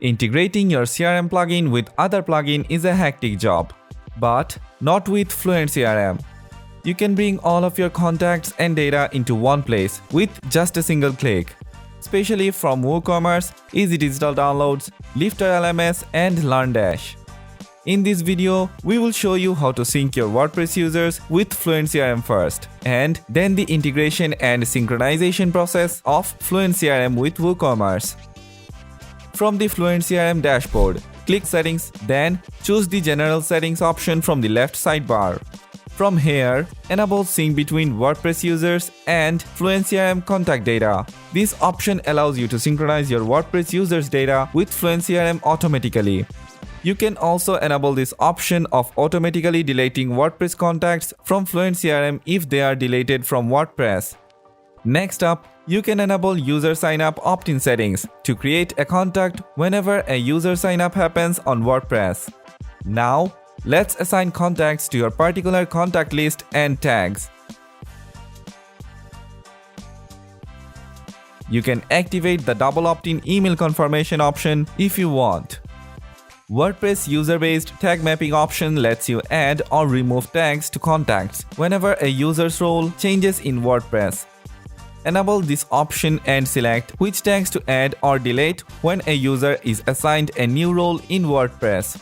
Integrating your CRM plugin with other plugin is a hectic job, but not with FluentCRM. You can bring all of your contacts and data into one place with just a single click, especially from WooCommerce, Easy Digital Downloads, 𝗟𝗚𝗡𝗏, and LearnDash. In this video, we will show you how to sync your WordPress users with FluentCRM first, and then the integration and synchronization process of FluentCRM with WooCommerce. From the FluentCRM dashboard, click Settings, then choose the General Settings option from the left sidebar. From here, enable sync between WordPress users and FluentCRM contact data. This option allows you to synchronize your WordPress users' data with FluentCRM automatically. You can also enable this option of automatically deleting WordPress contacts from FluentCRM if they are deleted from WordPress. Next up, you can enable user sign-up opt-in settings to create a contact whenever a user sign-up happens on WordPress. Now, let's assign contacts to your particular contact list and tags. You can activate the double opt-in email confirmation option if you want. WordPress user-based tag mapping option lets you add or remove tags to contacts whenever a user's role changes in WordPress. Enable this option and select which tags to add or delete when a user is assigned a new role in WordPress.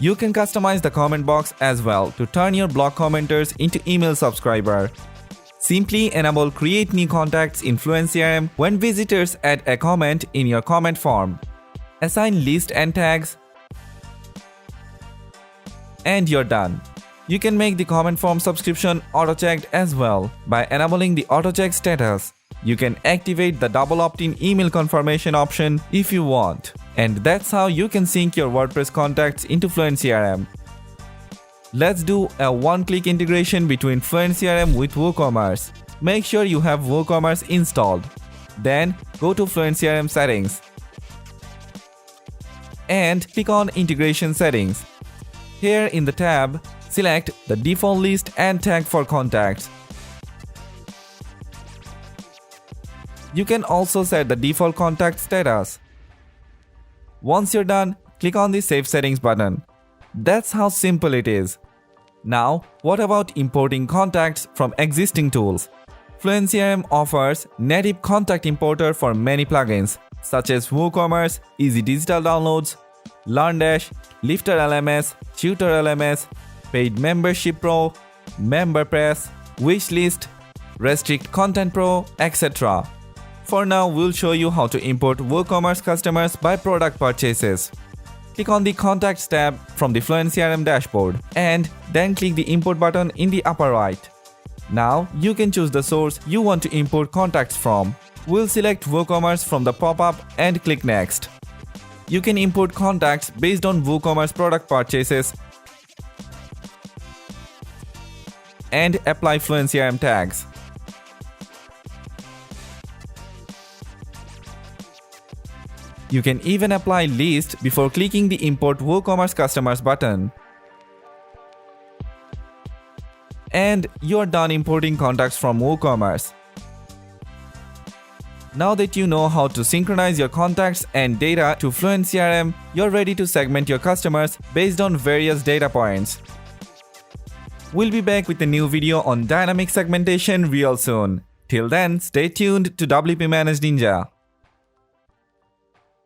You can customize the comment box as well to turn your blog commenters into email subscriber. Simply enable Create New Contacts in FluentCRM when visitors add a comment in your comment form. Assign list and tags, and you're done. You can make the comment form subscription auto-checked as well by enabling the auto-check status. You can activate the double opt-in email confirmation option if you want. And that's how you can sync your WordPress contacts into FluentCRM. Let's do a one-click integration between FluentCRM with WooCommerce. Make sure you have WooCommerce installed. Then go to FluentCRM settings and click on Integration Settings. Here in the tab, select the default list and tag for contacts. You can also set the default contact status. Once you're done, click on the Save Settings button. That's how simple it is. Now, what about importing contacts from existing tools? FluentCRM offers native contact importer for many plugins, such as WooCommerce, Easy Digital Downloads, LearnDash, 𝗟𝗚𝗏𝗏, 𝗟𝗚𝗡𝗏, Paid Membership Pro, MemberPress, Wishlist, Restrict Content Pro, etc. For now, we'll show you how to import WooCommerce customers by product purchases. Click on the Contacts tab from the FluentCRM dashboard and then click the Import button in the upper right. Now, you can choose the source you want to import contacts from. We'll select WooCommerce from the pop-up and click Next. You can import contacts based on WooCommerce product purchases and apply FluentCRM tags. You can even apply list before clicking the Import WooCommerce Customers button. And you're done importing contacts from WooCommerce. Now that you know how to synchronize your contacts and data to FluentCRM, you're ready to segment your customers based on various data points. We'll be back with a new video on dynamic segmentation real soon. Till then, stay tuned to WP Managed Ninja.